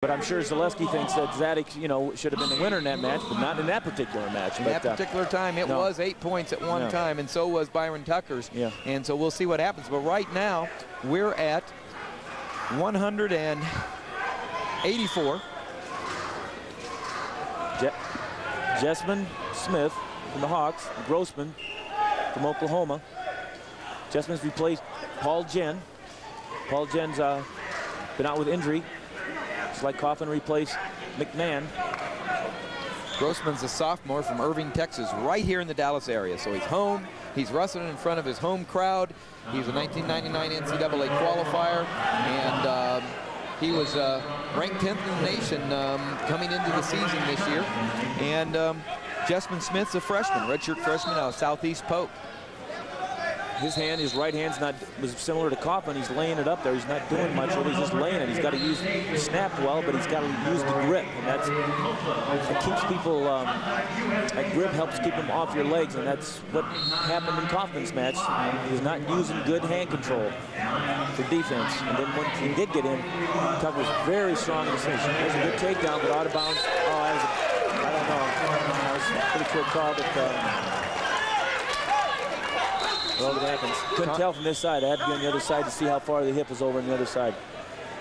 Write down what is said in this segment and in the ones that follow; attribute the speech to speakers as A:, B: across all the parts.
A: But I'm sure Zaleski thinks that Zadig, you know, should have been the winner in that match, but not in that particular match.
B: In that particular time, it was 8 points at one time, and so was Byron Tucker's.
A: Yeah.
B: And so we'll see what happens. But right now, we're at 184.
A: Jessman Smith from the Hawks, Grossman from Oklahoma. Jessman's replaced Paul Jen. Paul Jen's been out with injury. It's like Coffin replaced McMahon.
B: Grossman's a sophomore from Irving, Texas, right here in the Dallas area. So he's home. He's wrestling in front of his home crowd. He's a 1999 NCAA qualifier, and he was ranked 10th in the nation coming into the season this year. And Jessman Smith's a freshman, redshirt freshman out of Southeast Polk.
A: His right hand's was similar to Coffin. He's laying it up there. He's not doing much, really. He's just laying it. He's got to use snap well, but he's got to use the grip, and that keeps people. That grip helps keep them off your legs, and that's what happened in Coffin's match. He was not using good hand control for defense, and then when he did get in, Tucker was very strong in the finish. There's a good takedown, but out of bounds. Oh, I don't know. That was a pretty quick call, but. Well, it happens. Couldn't tell from this side. I had to be on the other side to see how far the hip was over on the other side.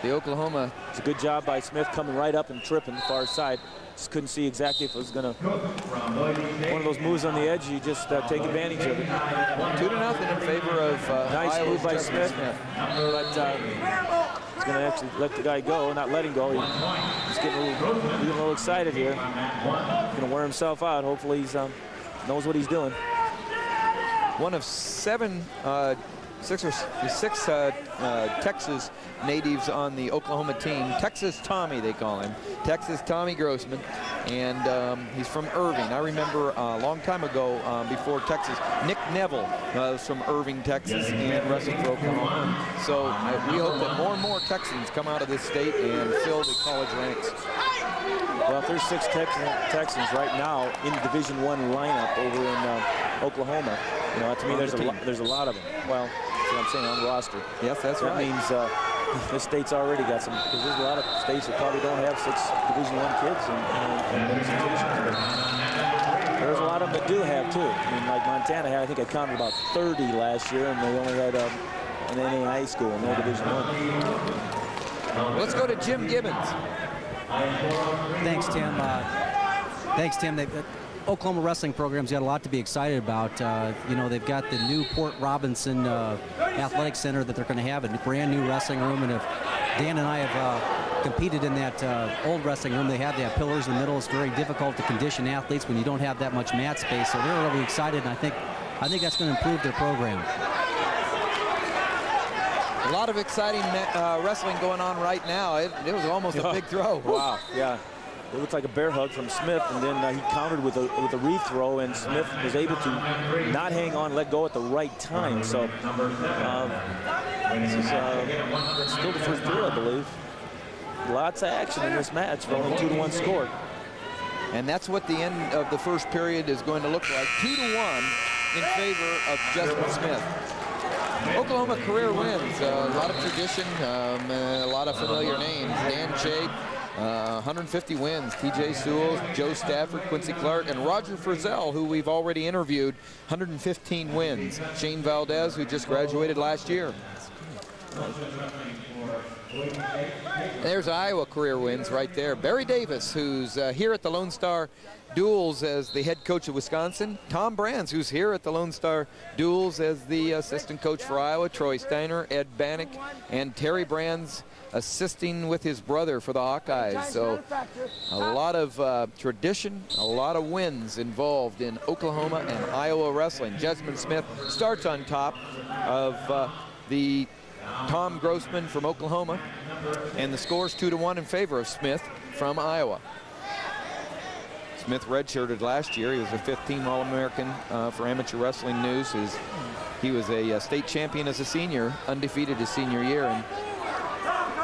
B: The Oklahoma.
A: It's a good job by Smith coming right up and tripping the far side. Just couldn't see exactly if it was going to. One of those moves on the edge, you just take advantage of it.
B: 2-0 in favor of
A: nice
B: Iowa's
A: move by
B: Smith.
A: But he's going to actually let the guy go, not let him go. He's getting a little excited here. He's going to wear himself out. Hopefully he knows what he's doing.
B: One of six Texas natives on the Oklahoma team. Texas Tommy, they call him. Texas Tommy Grossman. And he's from Irving. I remember a long time ago, before Texas, Nick Neville was from Irving, Texas, and wrestled for Oklahoma. So we hope that more and more Texans come out of this state and fill the college ranks.
A: Well, there's 6 Texans right now in the Division I lineup over in Oklahoma. You know, to me, there's a lot of them. Well, that's what I'm saying, on the roster.
B: Yes, that's right.
A: That means this state's already got some, because there's a lot of states that probably don't have 6 Division I kids in institutions. There's a lot of them that do have, too. I mean, like Montana had, I think I counted about 30 last year, and they only had an NA high school, no Division I.
B: Let's go to Jim Gibbons.
C: Thanks, Tim. Thanks, Tim. The Oklahoma wrestling program's got a lot to be excited about. You know, they've got the new Port Robinson Athletic Center that they're going to have, a brand new wrestling room. And if Dan and I have competed in that old wrestling room, they have pillars in the middle. It's very difficult to condition athletes when you don't have that much mat space. So they're really excited, and I think that's going to improve their program.
B: A lot of exciting wrestling going on right now. It was almost a big throw.
A: Wow, yeah. It looked like a bear hug from Smith, and then he countered with a reef throw, and Smith was able to not hang on, let go at the right time. So this is still the first period, I believe. Lots of action in this match for only 2-1 score.
B: And that's what the end of the first period is going to look like. 2-1 in favor of Jessman Smith. Oklahoma career wins, a lot of tradition, a lot of familiar names. Dan Chape, 150 wins. T.J. Sewell, Joe Stafford, Quincy Clark, and Roger Frizzell, who we've already interviewed, 115 wins. Shane Valdez, who just graduated last year. There's Iowa career wins right there. Barry Davis, who's here at the Lone Star Duels as the head coach of Wisconsin. Tom Brands, who's here at the Lone Star Duels as the assistant coach for Iowa. Troy Steiner, Ed Bannock, and Terry Brands assisting with his brother for the Hawkeyes. So a lot of tradition, a lot of wins involved in Oklahoma and Iowa wrestling. Jessman Smith starts on top of the Tom Grossman from Oklahoma, and the score's 2-1 in favor of Smith from Iowa. Smith redshirted last year. He was a 15th All-American for Amateur Wrestling News. He was a state champion as a senior, undefeated his senior year. And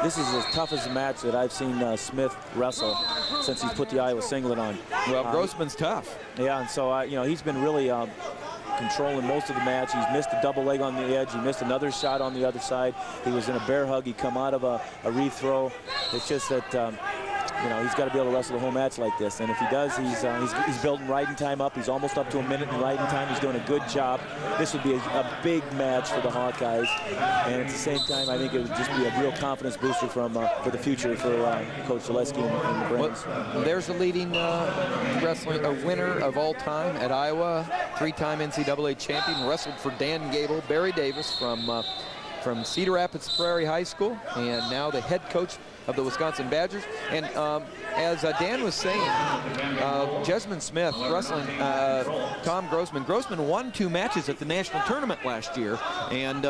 A: this is as tough as a match that I've seen Smith wrestle since he's put the Iowa singlet on.
B: Well, Grossman's tough.
A: Yeah, and so you know, he's been really controlling most of the match. He's missed a double leg on the edge. He missed another shot on the other side. He was in a bear hug. He come out of a reef throw. It's just that you know, he's got to be able to wrestle the whole match like this. And if he does, he's building riding time up. He's almost up to a minute in riding time. He's doing a good job. This would be a big match for the Hawkeyes. And at the same time, I think it would just be a real confidence booster for the future for Coach Zaleski and the Brands.
B: Well, there's the leading winner of all time at Iowa, 3-time NCAA champion, wrestled for Dan Gable, Barry Davis from Cedar Rapids Prairie High School, and now the head coach of the Wisconsin Badgers. And as Dan was saying, Jesmyn Smith wrestling Tom Grossman. Grossman won 2 matches at the national tournament last year. And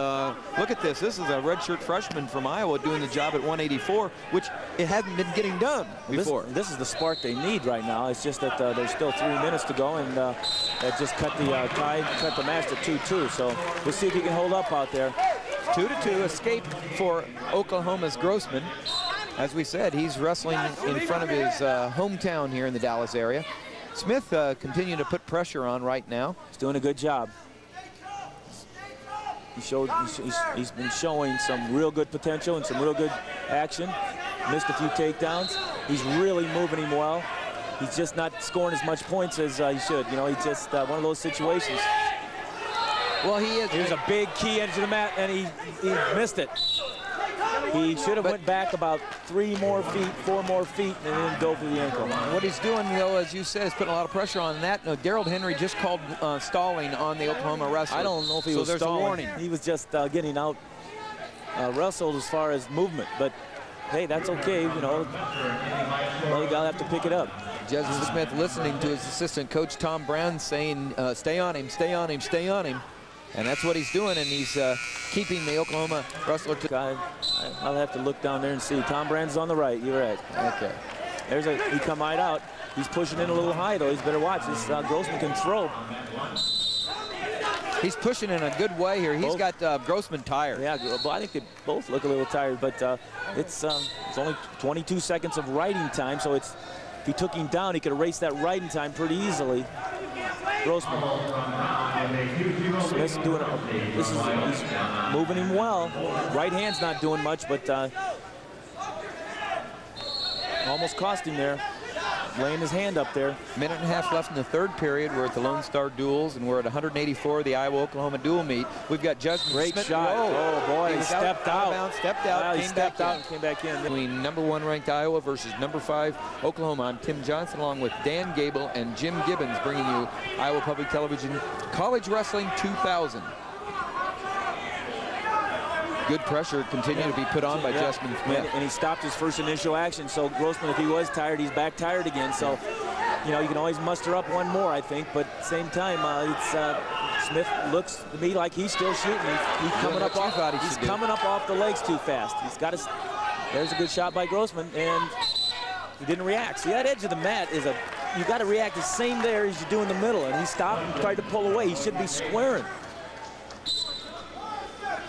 B: look at this. This is a redshirt freshman from Iowa doing the job at 184, which it hadn't been getting done before.
A: This is the spark they need right now. It's just that there's still 3 minutes to go, and that just cut the cut the match to 2-2. So we'll see if he can hold up out there.
B: 2-2 escape for Oklahoma's Grossman. As we said, he's wrestling in front of his hometown here in the Dallas area. Smith continuing to put pressure on right now.
A: He's doing a good job. He's been showing some real good potential and some real good action. Missed a few takedowns. He's really moving him well. He's just not scoring as much points as he should. You know, he's just one of those situations.
B: Well, he is.
A: Here's a big key edge of the mat, and he missed it. He should have went back about 3 more feet, 4 more feet, and then go for the ankle.
B: What he's doing, though, as you said, is putting a lot of pressure on that. No, Daryl Henry just called stalling on the Oklahoma wrestler.
A: I don't know if he was
B: there's
A: stalling.
B: A warning.
A: He was just getting out wrestled as far as movement, but hey, that's okay. You know, well, you gotta have to pick it up.
B: Jesmyn Smith listening to his assistant coach Tom Brown saying, "Stay on him, stay on him, stay on him." And that's what he's doing, and he's keeping the Oklahoma wrestler to...
A: I'll have to look down there and see. Tom Brand's on the right. You're right.
B: Okay.
A: He come right out. He's pushing in a little high, though. He's better watch. This Grossman can throw.
B: He's pushing in a good way here. He's got Grossman tired.
A: Yeah, well, I think they both look a little tired, but it's only 22 seconds of riding time, so if he took him down, he could erase that riding time pretty easily. Grossman. Smith's doing it. He's moving him well. Right hand's not doing much, but almost cost him there. Laying his hand up there.
B: Minute and a half left in the 3rd period. We're at the Lone Star Duels, and we're at 184 the Iowa-Oklahoma dual meet. We've got Jesmyn
A: Great
B: Smith.
A: shot.
B: Whoa.
A: Oh, boy, he stepped out.
B: Well,
A: he stepped out and came back in.
B: Between #1 ranked Iowa versus #5 Oklahoma. I'm Tim Johnson, along with Dan Gable and Jim Gibbons, bringing you Iowa Public Television College Wrestling 2000. Good pressure continuing to be put on by Jesmyn Smith.
A: And he stopped his first initial action, so Grossman, if he was tired, he's back tired again. So, you know, you can always muster up one more, I think, but at the same time, Smith looks to me like he's still shooting. He's coming up off the legs too fast. He's got his, there's a good shot by Grossman, and he didn't react. See, that edge of the mat is you got to react the same there as you do in the middle, and he stopped and tried to pull away. He should be squaring.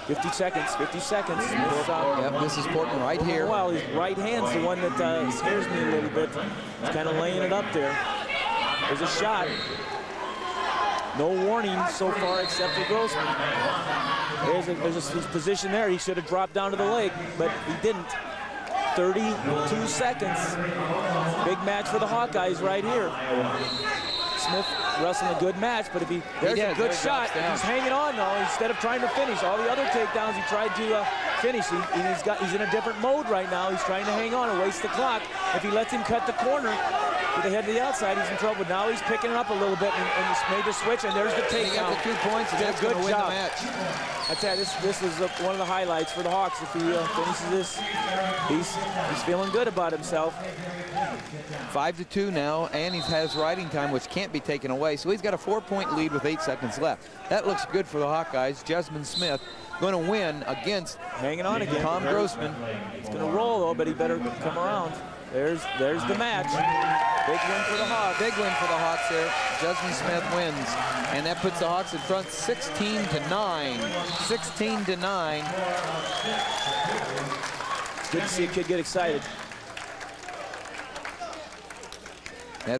A: 50 seconds, 50 seconds.
B: Yep, this is Portman right here.
A: Well, his right hand's the one that scares me a little bit. He's kind of laying it up there. There's a shot. No warning so far except for Grossman. There's his position there. He should have dropped down to the leg, but he didn't. 32 seconds. Big match for the Hawkeyes right here. Smith wrestling a good match, but if there's a good shot, he's hanging on though instead of trying to finish. All the other takedowns he tried to finish. He's in a different mode right now. He's trying to hang on and waste the clock. If he lets him cut the corner with the head to the outside, he's in trouble. But now he's picking it up a little bit and he's made the switch, and there's the takedown.
B: He got the 2 points, and that's going to win the match.
A: That's it. This is one of the highlights for the Hawks. If he finishes this, he's feeling good about himself.
B: 5-2 now, and he has riding time, which can't be taken away. So he's got a 4-point lead with 8 seconds left. That looks good for the Hawkeyes. Jesmyn Smith going to win against
A: hanging on again.
B: Tom Grossman.
A: He's going to roll though, but he better come around. There's the match. Big win for the Hawks.
B: Big win for the Hawks there. Jesmyn Smith wins, and that puts the Hawks in front 16-9. 16-9.
A: Good to see a kid get excited.